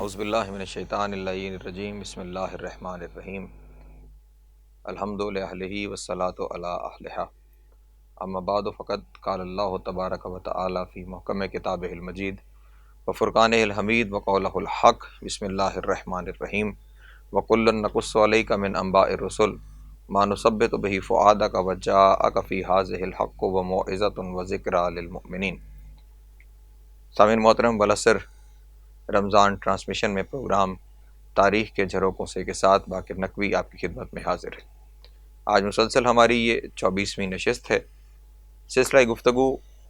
اعوذ باللہ من الشیطان اللعین الرجیم بسم اللہ الرحمن الرحیم الحمد للہ والصلاۃ علی اہلہا اما بعد فقد قال اللہ تبارک و تعالی فی محکم کتابہ المجید وفرقانہ الحمید وقولہ الحق بسم اللہ الرحمن الرحیم وکلا نقص علیک من انباء الرسل ما نثبت بہ فؤادک وجاءک فی ھذہ الحق وموعظۃ وذکریٰ للمؤمنین۔ سامعین محترم، بالعصر رمضان ٹرانسمیشن میں پروگرام تاریخ کے جھروکوں سے کے ساتھ باقر نقوی آپ کی خدمت میں حاضر ہے۔ آج مسلسل ہماری یہ 24ویں نشست ہے۔ سلسلہ گفتگو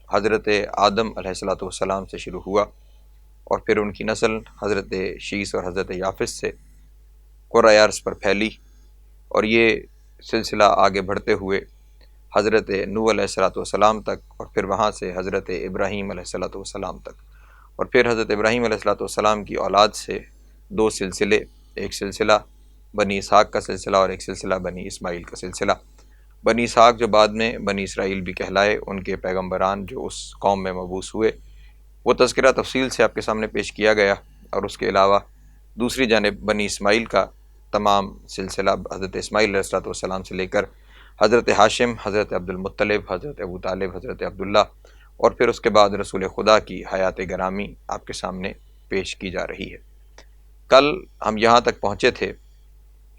حضرت آدم علیہ السلام سے شروع ہوا اور پھر ان کی نسل حضرت شیس اور حضرت یافس سے قرۂ ارض پر پھیلی، اور یہ سلسلہ آگے بڑھتے ہوئے حضرت نوح علیہ السلام تک، اور پھر وہاں سے حضرت ابراہیم علیہ السلام تک، اور پھر حضرت ابراہیم علیہ السلام کی اولاد سے دو سلسلے، ایک سلسلہ بنی اسحاق کا سلسلہ اور ایک سلسلہ بنی اسماعیل کا سلسلہ۔ بنی اسحاق جو بعد میں بنی اسرائیل بھی کہلائے، ان کے پیغمبران جو اس قوم میں مبعوث ہوئے، وہ تذکرہ تفصیل سے آپ کے سامنے پیش کیا گیا، اور اس کے علاوہ دوسری جانب بنی اسماعیل کا تمام سلسلہ حضرت اسماعیل علیہ السلام سے لے کر حضرت ہاشم، حضرت عبد المطلب، حضرت ابو طالب، حضرت عبداللہ، اور پھر اس کے بعد رسول خدا کی حیات گرامی آپ کے سامنے پیش کی جا رہی ہے۔ کل ہم یہاں تک پہنچے تھے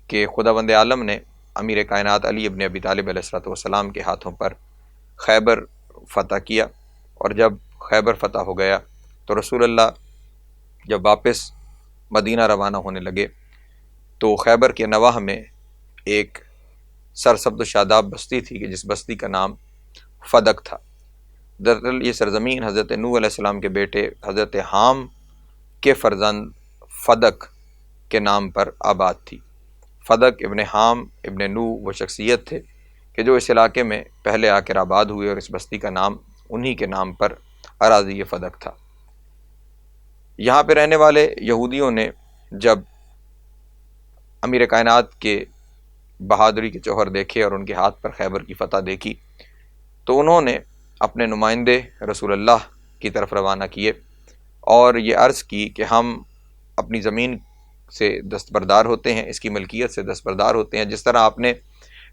کہ خداوند عالم نے امیر کائنات علی ابن ابی طالب علیہ السلام کے ہاتھوں پر خیبر فتح کیا، اور جب خیبر فتح ہو گیا تو رسول اللہ جب واپس مدینہ روانہ ہونے لگے تو خیبر کے نواح میں ایک سرسبز و شاداب بستی تھی کہ جس بستی کا نام فدق تھا۔ دراصل یہ سرزمین حضرت نوح علیہ السلام کے بیٹے حضرت حام کے فرزند فدق کے نام پر آباد تھی۔ فدق ابن حام ابن نوح وہ شخصیت تھے کہ جو اس علاقے میں پہلے آ کر آباد ہوئے، اور اس بستی کا نام انہی کے نام پر اراضی فدق تھا۔ یہاں پہ رہنے والے یہودیوں نے جب امیر کائنات کے بہادری کے جوہر دیکھے اور ان کے ہاتھ پر خیبر کی فتح دیکھی تو انہوں نے اپنے نمائندے رسول اللہ کی طرف روانہ کیے اور یہ عرض کی کہ ہم اپنی زمین سے دستبردار ہوتے ہیں، اس کی ملکیت سے دستبردار ہوتے ہیں، جس طرح آپ نے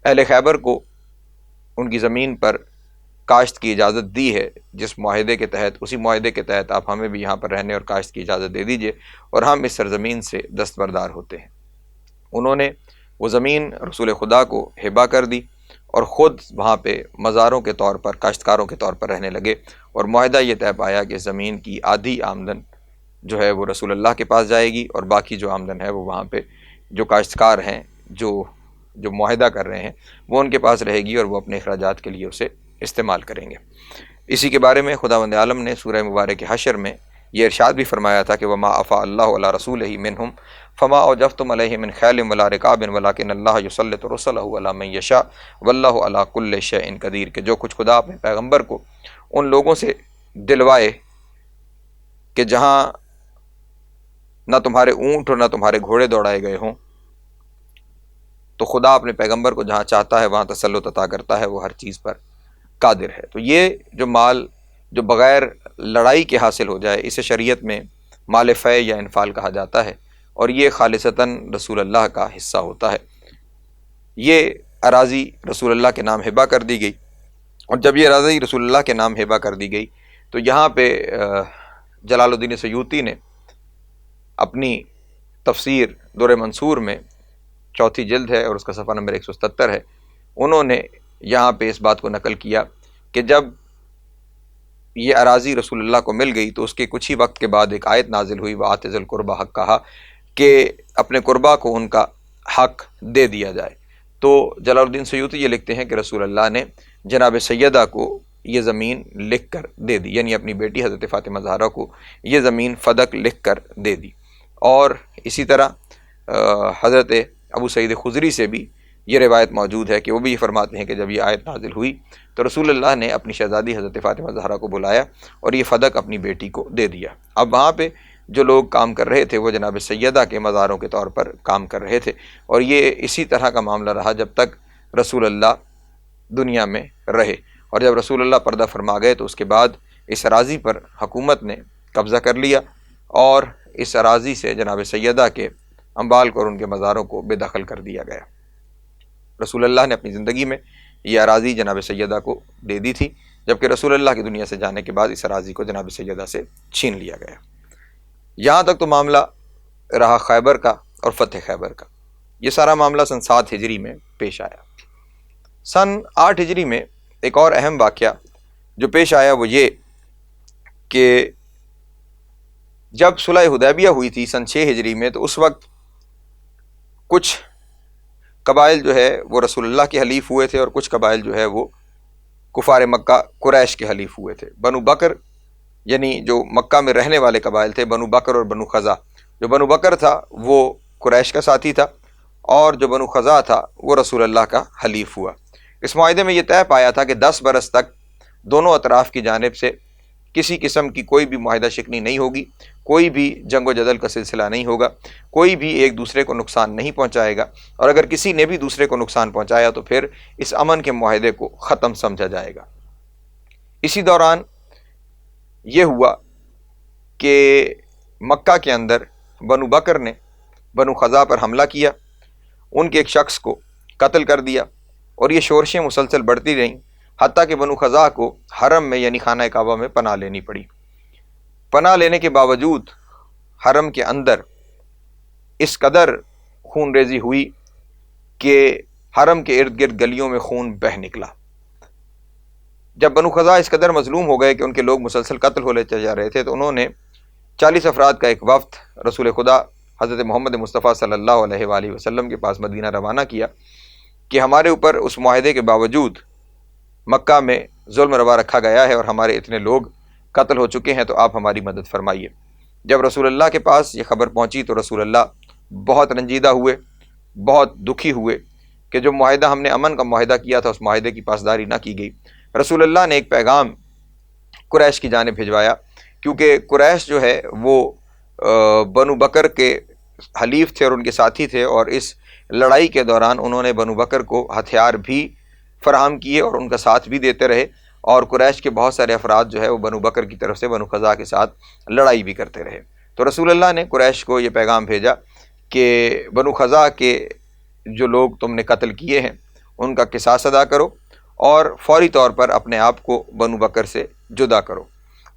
اہل خیبر کو ان کی زمین پر کاشت کی اجازت دی ہے، جس معاہدے کے تحت، اسی معاہدے کے تحت آپ ہمیں بھی یہاں پر رہنے اور کاشت کی اجازت دے دیجئے، اور ہم اس سرزمین سے دستبردار ہوتے ہیں۔ انہوں نے وہ زمین رسول خدا کو ہبہ کر دی اور خود وہاں پہ مزاروں کے طور پر، کاشتکاروں کے طور پر رہنے لگے، اور معاہدہ یہ طے پایا کہ زمین کی آدھی آمدن جو ہے وہ رسول اللہ کے پاس جائے گی، اور باقی جو آمدن ہے وہ وہاں پہ جو کاشتکار ہیں، جو معاہدہ کر رہے ہیں، وہ ان کے پاس رہے گی، اور وہ اپنے اخراجات کے لیے اسے استعمال کریں گے۔ اسی کے بارے میں خداوند عالم نے سورہ مبارک حشر میں یہ ارشاد بھی فرمایا تھا کہ وما افاء اللہ علی رسولہ منہم فما اوجفتم علیہ من خیل ولا رکاب ولکن اللہ یسلط رسلہ علی من یشاء واللہ علی کل شیء قدیر، کہ جو کچھ خدا اپنے پیغمبر کو ان لوگوں سے دلوائے کہ جہاں نہ تمہارے اونٹ اور نہ تمہارے گھوڑے دوڑائے گئے ہوں، تو خدا اپنے پیغمبر کو جہاں چاہتا ہے وہاں تسلط عطا کرتا ہے، وہ ہر چیز پر قادر ہے۔ تو یہ جو مال جو بغیر لڑائی کے حاصل ہو جائے، اسے شریعت میں مال فے یا انفال کہا جاتا ہے، اور یہ خالصتاً رسول اللہ کا حصہ ہوتا ہے۔ یہ اراضی رسول اللہ کے نام ہبہ کر دی گئی، اور جب یہ اراضی رسول اللہ کے نام ہبہ کر دی گئی تو یہاں پہ جلال الدین سیوطی نے اپنی تفسیر در منصور میں، چوتھی جلد ہے اور اس کا صفحہ نمبر 177 ہے، انہوں نے یہاں پہ اس بات کو نقل کیا کہ جب یہ اراضی رسول اللہ کو مل گئی تو اس کے کچھ ہی وقت کے بعد ایک آیت نازل ہوئی، وآت ذی القربیٰ حق کہا کہ اپنے قربا کو ان کا حق دے دیا جائے۔ تو جلال الدین سیوطی یہ لکھتے ہیں کہ رسول اللہ نے جناب سیدہ کو یہ زمین لکھ کر دے دی، یعنی اپنی بیٹی حضرت فاطمہ زہرا کو یہ زمین فدق لکھ کر دے دی۔ اور اسی طرح حضرت ابو سعید خضری سے بھی یہ روایت موجود ہے کہ وہ بھی یہ فرماتے ہیں کہ جب یہ آیت نازل ہوئی تو رسول اللہ نے اپنی شہزادی حضرت فاطمہ زہرا کو بلایا اور یہ فدق اپنی بیٹی کو دے دیا۔ اب وہاں پہ جو لوگ کام کر رہے تھے وہ جناب سیدہ کے مزاروں کے طور پر کام کر رہے تھے، اور یہ اسی طرح کا معاملہ رہا جب تک رسول اللہ دنیا میں رہے، اور جب رسول اللہ پردہ فرما گئے تو اس کے بعد اس اراضی پر حکومت نے قبضہ کر لیا، اور اس اراضی سے جناب سیدہ کے اموال کو اور ان کے مزاروں کو بے دخل کر دیا گیا۔ رسول اللہ نے اپنی زندگی میں یہ اراضی جناب سیدہ کو دے دی تھی، جبکہ رسول اللہ کی دنیا سے جانے کے بعد اس اراضی کو جناب سیدہ سے چھین لیا گیا۔ یہاں تک تو معاملہ رہا خیبر کا اور فتح خیبر کا۔ یہ سارا معاملہ سن 7 ہجری میں پیش آیا۔ سن 8 ہجری میں ایک اور اہم واقعہ جو پیش آیا وہ یہ کہ جب صلح حدیبیہ ہوئی تھی سن 6 ہجری میں، تو اس وقت کچھ قبائل جو ہے وہ رسول اللہ کے حلیف ہوئے تھے اور کچھ قبائل جو ہے وہ کفار مکہ قریش کے حلیف ہوئے تھے۔ بنو بکر یعنی جو مکہ میں رہنے والے قبائل تھے، بنو بکر اور بنو خزا۔ جو بنو بکر تھا وہ قریش کا ساتھی تھا اور جو بنو خزا تھا وہ رسول اللہ کا حلیف ہوا۔ اس معاہدے میں یہ طے پایا تھا کہ 10 برس تک دونوں اطراف کی جانب سے کسی قسم کی کوئی بھی معاہدہ شکنی نہیں ہوگی، کوئی بھی جنگ و جدل کا سلسلہ نہیں ہوگا، کوئی بھی ایک دوسرے کو نقصان نہیں پہنچائے گا، اور اگر کسی نے بھی دوسرے کو نقصان پہنچایا تو پھر اس امن کے معاہدے کو ختم سمجھا جائے گا۔ اسی دوران یہ ہوا کہ مکہ کے اندر بنو بکر نے بنو خزا پر حملہ کیا، ان کے ایک شخص کو قتل کر دیا، اور یہ شورشیں مسلسل بڑھتی رہیں حتیٰ کہ بنو خزا کو حرم میں یعنی خانہ کعبہ میں پناہ لینی پڑی۔ پناہ لینے کے باوجود حرم کے اندر اس قدر خون ریزی ہوئی کہ حرم کے ارد گرد گلیوں میں خون بہہ نکلا۔ جب بنو خزا اس قدر مظلوم ہو گئے کہ ان کے لوگ مسلسل قتل ہو لیتے جا رہے تھے، تو انہوں نے 40 افراد کا ایک وفد رسول خدا حضرت محمد مصطفیٰ صلی اللہ علیہ وآلہ وسلم کے پاس مدینہ روانہ کیا کہ ہمارے اوپر اس معاہدے کے باوجود مکہ میں ظلم روا رکھا گیا ہے اور ہمارے اتنے لوگ قتل ہو چکے ہیں، تو آپ ہماری مدد فرمائیے۔ جب رسول اللہ کے پاس یہ خبر پہنچی تو رسول اللہ بہت رنجیدہ ہوئے، بہت دکھی ہوئے کہ جو معاہدہ ہم نے امن کا معاہدہ کیا تھا اس معاہدے کی پاسداری نہ کی گئی۔ رسول اللہ نے ایک پیغام قریش کی جانب بھجوایا، کیونکہ قریش جو ہے وہ بنو بکر کے حلیف تھے اور ان کے ساتھی تھے، اور اس لڑائی کے دوران انہوں نے بنو بکر کو ہتھیار بھی فراہم کیے اور ان کا ساتھ بھی دیتے رہے، اور قریش کے بہت سارے افراد جو ہے وہ بنو بکر کی طرف سے بنو خزا کے ساتھ لڑائی بھی کرتے رہے۔ تو رسول اللہ نے قریش کو یہ پیغام بھیجا کہ بنو خزا کے جو لوگ تم نے قتل کیے ہیں ان کا قصاص ادا کرو اور فوری طور پر اپنے آپ کو بنو بکر سے جدا کرو۔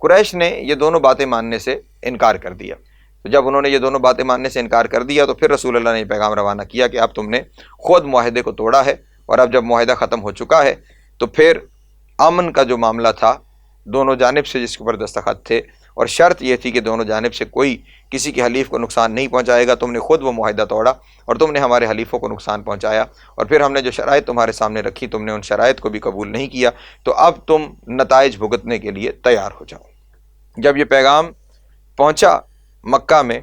قریش نے یہ دونوں باتیں ماننے سے انکار کر دیا۔ تو جب انہوں نے یہ دونوں باتیں ماننے سے انکار کر دیا تو پھر رسول اللہ نے یہ پیغام روانہ کیا کہ اب تم نے خود معاہدے کو توڑا ہے، اور اب جب معاہدہ ختم ہو چکا ہے تو پھر امن کا جو معاملہ تھا دونوں جانب سے جس کے اوپر دستخط تھے، اور شرط یہ تھی کہ دونوں جانب سے کوئی کسی کے حلیف کو نقصان نہیں پہنچائے گا، تم نے خود وہ معاہدہ توڑا اور تم نے ہمارے حلیفوں کو نقصان پہنچایا، اور پھر ہم نے جو شرائط تمہارے سامنے رکھی تم نے ان شرائط کو بھی قبول نہیں کیا، تو اب تم نتائج بھگتنے کے لیے تیار ہو جاؤ۔ جب یہ پیغام پہنچا مکہ میں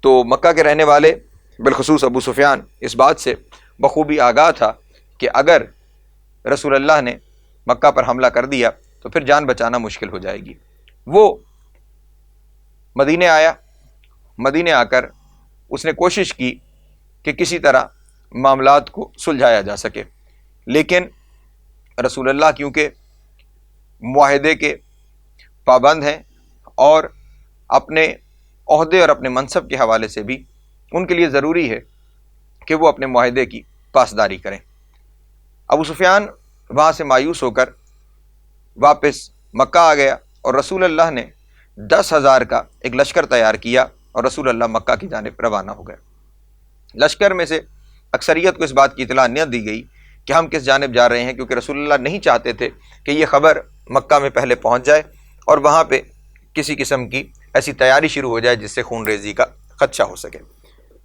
تو مکہ کے رہنے والے بالخصوص ابو سفیان اس بات سے بخوبی آگاہ تھا کہ اگر رسول اللہ نے مکہ پر حملہ کر دیا تو پھر جان بچانا مشکل ہو جائے گی۔ وہ مدینہ آیا، مدینہ آ کر اس نے کوشش کی کہ کسی طرح معاملات کو سلجھایا جا سکے، لیکن رسول اللہ کیونکہ معاہدے کے پابند ہیں اور اپنے عہدے اور اپنے منصب کے حوالے سے بھی ان کے لیے ضروری ہے کہ وہ اپنے معاہدے کی پاسداری کریں۔ ابو سفیان وہاں سے مایوس ہو کر واپس مکہ آ گیا اور رسول اللہ نے 10,000 کا ایک لشکر تیار کیا اور رسول اللہ مکہ کی جانب روانہ ہو گئے۔ لشکر میں سے اکثریت کو اس بات کی اطلاع نہ دی گئی کہ ہم کس جانب جا رہے ہیں، کیونکہ رسول اللہ نہیں چاہتے تھے کہ یہ خبر مکہ میں پہلے پہنچ جائے اور وہاں پہ کسی قسم کی ایسی تیاری شروع ہو جائے جس سے خون ریزی کا خدشہ ہو سکے۔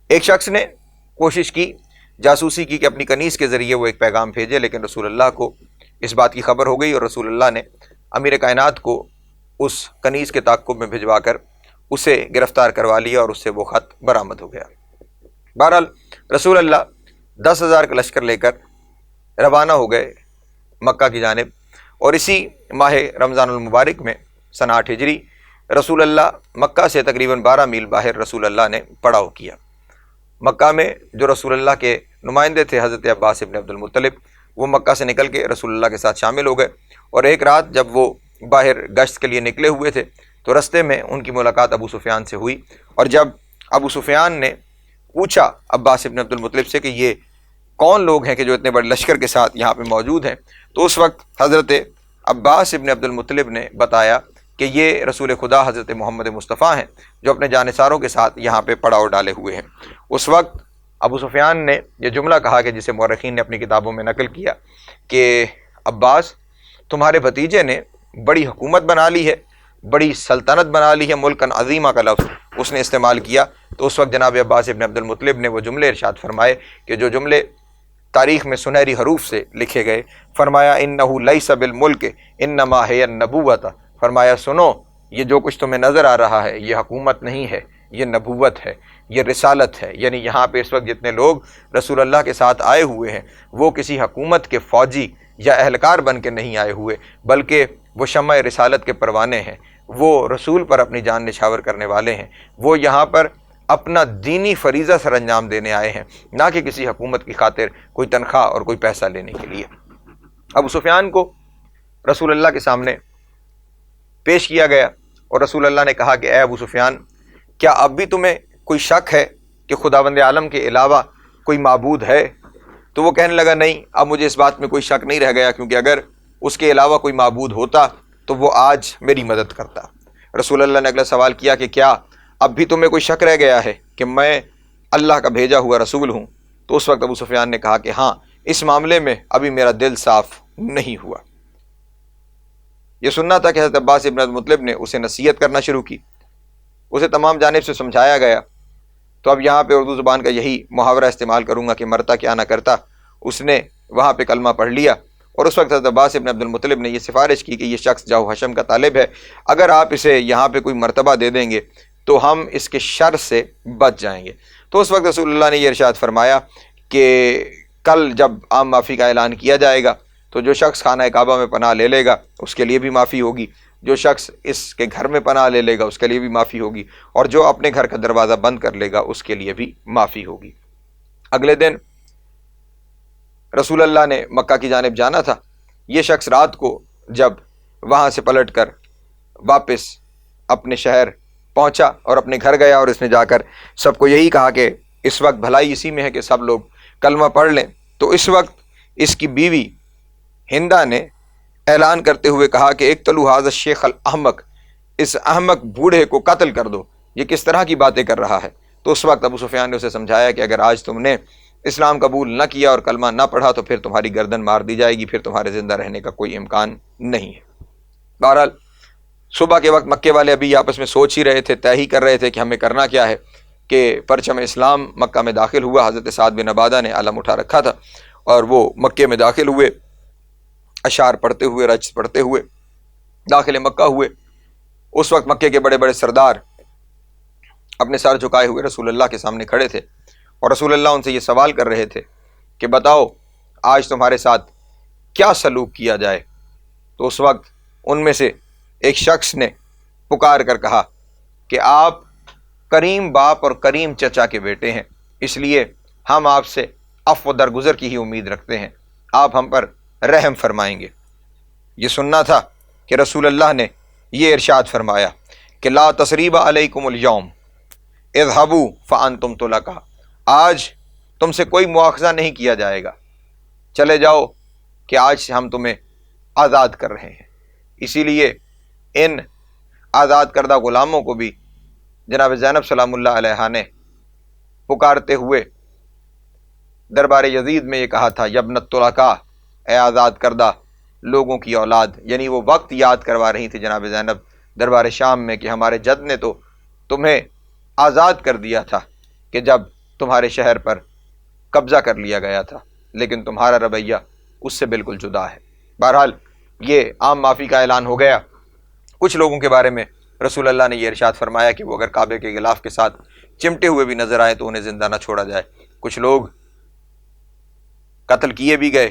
ایک شخص نے کوشش کی، جاسوسی کی کہ اپنی کنیز کے ذریعے وہ ایک پیغام بھیجے، لیکن رسول اللہ کو اس بات کی خبر ہو گئی اور رسول اللہ نے امیر کائنات کو اس کنیز کے تعاقب میں بھجوا کر اسے گرفتار کروا لیا اور اس سے وہ خط برآمد ہو گیا۔ بہرحال رسول اللہ 10,000 کا لشکر لے کر روانہ ہو گئے مکہ کی جانب، اور اسی ماہ رمضان المبارک میں سن 8 ہجری رسول اللہ مکہ سے تقریباً 12 میل باہر رسول اللہ نے پڑاؤ کیا۔ مکہ میں جو رسول اللہ کے نمائندے تھے حضرت عباس ابن عبد المطلب، وہ مکہ سے نکل کے رسول اللہ کے ساتھ شامل ہو گئے، اور ایک رات جب وہ باہر گشت کے لیے نکلے ہوئے تھے تو رستے میں ان کی ملاقات ابو سفیان سے ہوئی، اور جب ابو سفیان نے پوچھا عباس ابن عبد المطلب سے کہ یہ کون لوگ ہیں کہ جو اتنے بڑے لشکر کے ساتھ یہاں پہ موجود ہیں، تو اس وقت حضرت عباس ابن عبد المطلب نے بتایا کہ یہ رسول خدا حضرت محمد مصطفیٰ ہیں جو اپنے جانثاروں کے ساتھ یہاں پہ پڑاؤ ڈالے ہوئے ہیں۔ اس وقت ابو سفیان نے یہ جملہ کہا کہ جسے مورخین نے اپنی کتابوں میں نقل کیا کہ عباس، تمہارے بھتیجے نے بڑی حکومت بنا لی ہے، بڑی سلطنت بنا لی ہے، ملکن عظیمہ کا لفظ اس نے استعمال کیا۔ تو اس وقت جناب عباس ابن عبد المطلب نے وہ جملے ارشاد فرمائے کہ جو جملے تاریخ میں سنہری حروف سے لکھے گئے، فرمایا انہ لیس بالملک انما ہی النبوۃ، فرمایا سنو، یہ جو کچھ تمہیں نظر آ رہا ہے یہ حکومت نہیں ہے، یہ نبوت ہے، یہ رسالت ہے۔ یعنی یہاں پہ اس وقت جتنے لوگ رسول اللہ کے ساتھ آئے ہوئے ہیں وہ کسی حکومت کے فوجی یا اہلکار بن کے نہیں آئے ہوئے، بلکہ وہ شمع رسالت کے پروانے ہیں، وہ رسول پر اپنی جان نچھاور کرنے والے ہیں، وہ یہاں پر اپنا دینی فریضہ سر انجام دینے آئے ہیں، نہ کہ کسی حکومت کی خاطر کوئی تنخواہ اور کوئی پیسہ لینے کے لیے۔ ابو سفیان کو رسول اللہ کے سامنے پیش کیا گیا اور رسول اللہ نے کہا کہ اے ابو سفیان، کیا اب بھی تمہیں کوئی شک ہے کہ خداوند عالم کے علاوہ کوئی معبود ہے؟ تو وہ کہنے لگا نہیں، اب مجھے اس بات میں کوئی شک نہیں رہ گیا، کیونکہ اگر اس کے علاوہ کوئی معبود ہوتا تو وہ آج میری مدد کرتا۔ رسول اللہ نے اگلا سوال کیا کہ کیا اب بھی تمہیں کوئی شک رہ گیا ہے کہ میں اللہ کا بھیجا ہوا رسول ہوں؟ تو اس وقت ابو سفیان نے کہا کہ ہاں، اس معاملے میں ابھی میرا دل صاف نہیں ہوا۔ یہ سننا تھا کہ حضرت عباس ابن عبد المطلب نے اسے نصیحت کرنا شروع کی، اسے تمام جانب سے سمجھایا گیا۔ تو اب یہاں پہ اردو زبان کا یہی محاورہ استعمال کروں گا کہ مرتا کیا نہ کرتا، اس نے وہاں پہ کلمہ پڑھ لیا، اور اس وقت حضرت عباس ابن عبد المطلب نے یہ سفارش کی کہ یہ شخص جاؤ حشم کا طالب ہے، اگر آپ اسے یہاں پہ کوئی مرتبہ دے دیں گے تو ہم اس کے شر سے بچ جائیں گے۔ تو اس وقت رسول اللہ نے یہ ارشاد فرمایا کہ کل جب عام معافی کا اعلان کیا جائے گا تو جو شخص خانہ کعبہ میں پناہ لے لے گا اس کے لیے بھی معافی ہوگی، جو شخص اس کے گھر میں پناہ لے لے گا اس کے لیے بھی معافی ہوگی، اور جو اپنے گھر کا دروازہ بند کر لے گا اس کے لیے بھی معافی ہوگی۔ اگلے دن رسول اللہ نے مکہ کی جانب جانا تھا۔ یہ شخص رات کو جب وہاں سے پلٹ کر واپس اپنے شہر پہنچا اور اپنے گھر گیا، اور اس نے جا کر سب کو یہی کہا کہ اس وقت بھلائی اسی میں ہے کہ سب لوگ کلمہ پڑھ لیں۔ تو اس وقت اس کی بیوی ہندا نے اعلان کرتے ہوئے کہا کہ اقتلوا ھذا الشیخ الاحمق، اس احمق بوڑھے کو قتل کر دو، یہ کس طرح کی باتیں کر رہا ہے۔ تو اس وقت ابو سفیان نے اسے سمجھایا کہ اگر آج تم نے اسلام قبول نہ کیا اور کلمہ نہ پڑھا تو پھر تمہاری گردن مار دی جائے گی، پھر تمہارے زندہ رہنے کا کوئی امکان نہیں ہے۔ بہرحال صبح کے وقت مکے والے ابھی آپس میں سوچ ہی رہے تھے، طے ہی کر رہے تھے کہ ہمیں کرنا کیا ہے، کہ پرچم اسلام مکہ میں داخل ہوا۔ حضرت سعد بن عبادہ نے علم اٹھا رکھا تھا اور وہ مکے میں داخل ہوئے، اشعار پڑھتے ہوئے، رجز پڑھتے ہوئے داخل مکہ ہوئے۔ اس وقت مکے کے بڑے بڑے سردار اپنے سر جھکائے ہوئے رسول اللہ کے سامنے کھڑے تھے، اور رسول اللہ ان سے یہ سوال کر رہے تھے کہ بتاؤ آج تمہارے ساتھ کیا سلوک کیا جائے۔ تو اس وقت ان میں سے ایک شخص نے پکار کر کہا کہ آپ کریم باپ اور کریم چچا کے بیٹے ہیں، اس لیے ہم آپ سے عفو درگزر کی ہی امید رکھتے ہیں، آپ ہم پر رحم فرمائیں گے۔ یہ سننا تھا کہ رسول اللہ نے یہ ارشاد فرمایا کہ لا تثریب علیکم الیوم اذهبوا فانتم طلقاء، آج تم سے کوئی مواخذہ نہیں کیا جائے گا، چلے جاؤ کہ آج سے ہم تمہیں آزاد کر رہے ہیں۔ اسی لیے ان آزاد کردہ غلاموں کو بھی جناب زینب سلام اللہ علیہا نے پکارتے ہوئے دربار یزید میں یہ کہا تھا یبن الطلقاء، اے آزاد کردہ لوگوں کی اولاد، یعنی وہ وقت یاد کروا رہی تھی جناب زینب دربار شام میں کہ ہمارے جد نے تو تمہیں آزاد کر دیا تھا کہ جب تمہارے شہر پر قبضہ کر لیا گیا تھا، لیکن تمہارا رویہ اس سے بالکل جدا ہے۔ بہرحال یہ عام معافی کا اعلان ہو گیا۔ کچھ لوگوں کے بارے میں رسول اللہ نے یہ ارشاد فرمایا کہ وہ اگر کعبے کے غلاف کے ساتھ چمٹے ہوئے بھی نظر آئے تو انہیں زندہ نہ چھوڑا جائے۔ کچھ لوگ قتل کیے بھی گئے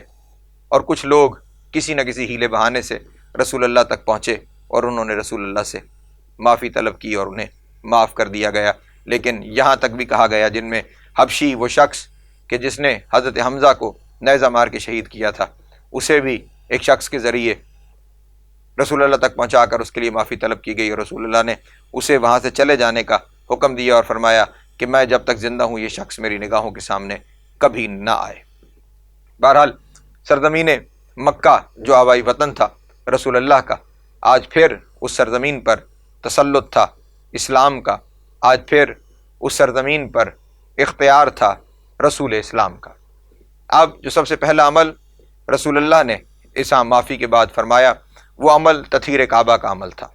اور کچھ لوگ کسی نہ کسی ہیلے بہانے سے رسول اللہ تک پہنچے اور انہوں نے رسول اللہ سے معافی طلب کی اور انہیں معاف کر دیا گیا۔ لیکن یہاں تک بھی کہا گیا جن میں حبشی وہ شخص کہ جس نے حضرت حمزہ کو نیزہ مار کے شہید کیا تھا، اسے بھی ایک شخص کے ذریعے رسول اللہ تک پہنچا کر اس کے لیے معافی طلب کی گئی، اور رسول اللہ نے اسے وہاں سے چلے جانے کا حکم دیا اور فرمایا کہ میں جب تک زندہ ہوں یہ شخص میری نگاہوں کے سامنے کبھی نہ آئے۔ بہرحال سرزمین مکہ جو آبائی وطن تھا رسول اللہ کا، آج پھر اس سرزمین پر تسلط تھا اسلام کا، آج پھر اس سرزمین پر اختیار تھا رسول اسلام کا۔ اب جو سب سے پہلا عمل رسول اللہ نے اس معافی کے بعد فرمایا وہ عمل تطہیر کعبہ کا عمل تھا۔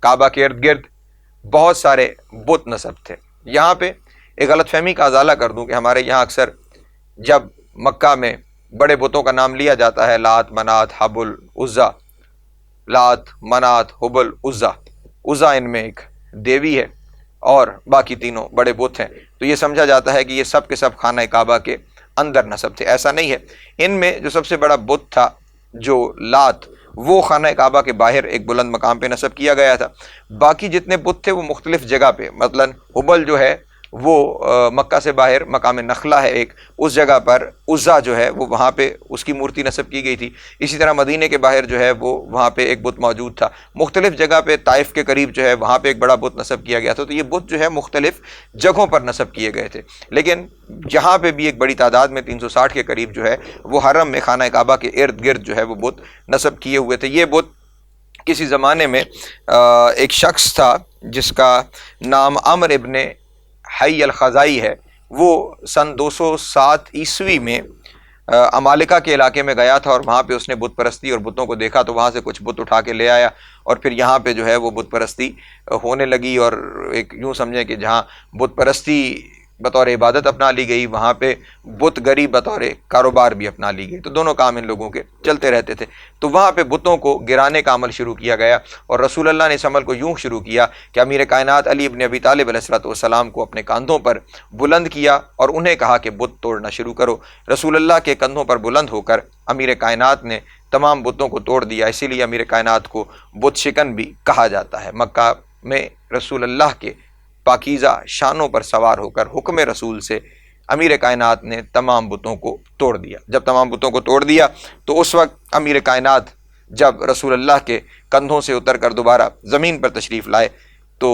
کعبہ کے ارد گرد بہت سارے بت نصب تھے۔ یہاں پہ ایک غلط فہمی کا ازالہ کر دوں کہ ہمارے یہاں اکثر جب مکہ میں بڑے بتوں کا نام لیا جاتا ہے، لات، منات، حبل، عزا، لات، منات، حبل، عزا، عزا ان میں ایک دیوی ہے اور باقی تینوں بڑے بت ہیں، تو یہ سمجھا جاتا ہے کہ یہ سب کے سب خانہ کعبہ کے اندر نصب تھے۔ ایسا نہیں ہے۔ ان میں جو سب سے بڑا بت تھا جو لات، وہ خانہ کعبہ کے باہر ایک بلند مقام پہ نصب کیا گیا تھا۔ باقی جتنے بت تھے وہ مختلف جگہ پہ، مثلا حبل جو ہے وہ مکہ سے باہر مقام نخلا ہے ایک، اس جگہ پر عزا جو ہے وہ وہاں پہ اس کی مورتی نصب کی گئی تھی۔ اسی طرح مدینے کے باہر جو ہے وہ وہاں پہ ایک بت موجود تھا۔ مختلف جگہ پہ طائف کے قریب جو ہے وہاں پہ ایک بڑا بت نصب کیا گیا تھا۔ تو یہ بت جو ہے مختلف جگہوں پر نصب کیے گئے تھے، لیکن جہاں پہ بھی ایک بڑی تعداد میں 360 کے قریب جو ہے وہ حرم میں خانہ کعبہ کے ارد گرد جو ہے وہ بت نصب کیے ہوئے تھے۔ یہ بت کسی زمانے میں ایک شخص تھا جس کا نام عمر ابن حی الخزائی ہے، وہ سن 207 عیسوی میں امالکہ کے علاقے میں گیا تھا اور وہاں پہ اس نے بت پرستی اور بتوں کو دیکھا، تو وہاں سے کچھ بت اٹھا کے لے آیا اور پھر یہاں پہ جو ہے وہ بت پرستی ہونے لگی، اور ایک یوں سمجھیں کہ جہاں بت پرستی بطور عبادت اپنا لی گئی وہاں پہ بت گری بطور کاروبار بھی اپنا لی گئی، تو دونوں کام ان لوگوں کے چلتے رہتے تھے۔ تو وہاں پہ بتوں کو گرانے کا عمل شروع کیا گیا، اور رسول اللہ نے اس عمل کو یوں شروع کیا کہ امیر کائنات علی ابن ابی طالب علیہ السلام کو اپنے کاندھوں پر بلند کیا اور انہیں کہا کہ بت توڑنا شروع کرو۔ رسول اللہ کے کندھوں پر بلند ہو کر امیر کائنات نے تمام بتوں کو توڑ دیا، اسی لیے امیر کائنات کو بت شکن بھی کہا جاتا ہے۔ مکہ میں رسول اللہ کے پاکیزہ شانوں پر سوار ہو کر حکم رسول سے امیر کائنات نے تمام بتوں کو توڑ دیا۔ جب تمام بتوں کو توڑ دیا تو اس وقت امیر کائنات جب رسول اللہ کے کندھوں سے اتر کر دوبارہ زمین پر تشریف لائے تو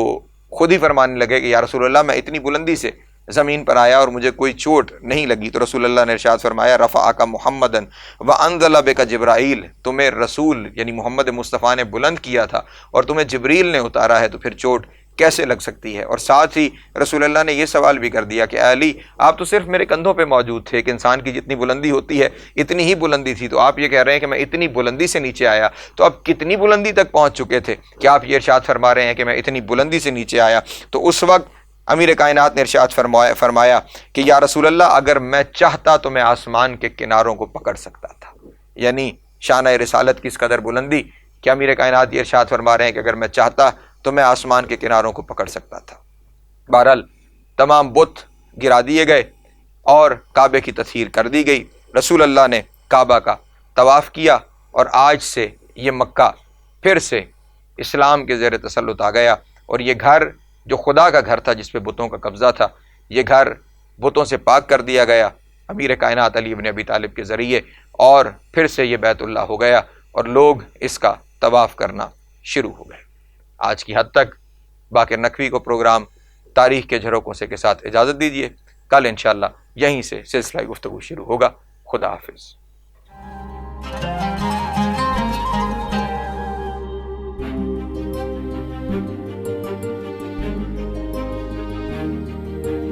خود ہی فرمانے لگے کہ یا رسول اللہ میں اتنی بلندی سے زمین پر آیا اور مجھے کوئی چوٹ نہیں لگی، تو رسول اللہ نے ارشاد فرمایا رفعک محمدن وانزل بک جبرائیل، تمہیں رسول یعنی محمد مصطفیٰ نے بلند کیا تھا اور تمہیں جبریل نے اتارا ہے، تو پھر چوٹ کیسے لگ سکتی ہے؟ اور ساتھ ہی رسول اللہ نے یہ سوال بھی کر دیا کہ اے علی آپ تو صرف میرے کندھوں پہ موجود تھے، ایک انسان کی جتنی بلندی ہوتی ہے اتنی ہی بلندی تھی، تو آپ یہ کہہ رہے ہیں کہ میں اتنی بلندی سے نیچے آیا، تو اب کتنی بلندی تک پہنچ چکے تھے کہ آپ یہ ارشاد فرما رہے ہیں کہ میں اتنی بلندی سے نیچے آیا؟ تو اس وقت امیر کائنات نے ارشاد فرمایا کہ یا رسول اللہ اگر میں چاہتا تو میں آسمان کے کناروں کو پکڑ سکتا تھا۔ یعنی شانہ رسالت کی اس قدر بلندی کہ امیر کائنات یہ ارشاد فرما رہے ہیں کہ اگر میں چاہتا تو میں آسمان کے کناروں کو پکڑ سکتا تھا۔ بہرحال تمام بت گرا دیے گئے اور کعبے کی تطہیر کر دی گئی۔ رسول اللہ نے کعبہ کا طواف کیا اور آج سے یہ مکہ پھر سے اسلام کے زیر تسلط آ گیا، اور یہ گھر جو خدا کا گھر تھا جس پہ بتوں کا قبضہ تھا، یہ گھر بتوں سے پاک کر دیا گیا امیر کائنات علی ابن ابی طالب کے ذریعے، اور پھر سے یہ بیت اللہ ہو گیا اور لوگ اس کا طواف کرنا شروع ہو گئے۔ آج کی حد تک باقر نقوی کو پروگرام تاریخ کے جھروکوں سے کے ساتھ اجازت دیجیے، کل انشاءاللہ یہیں سے سلسلہ گفتگو شروع ہوگا۔ خدا حافظ۔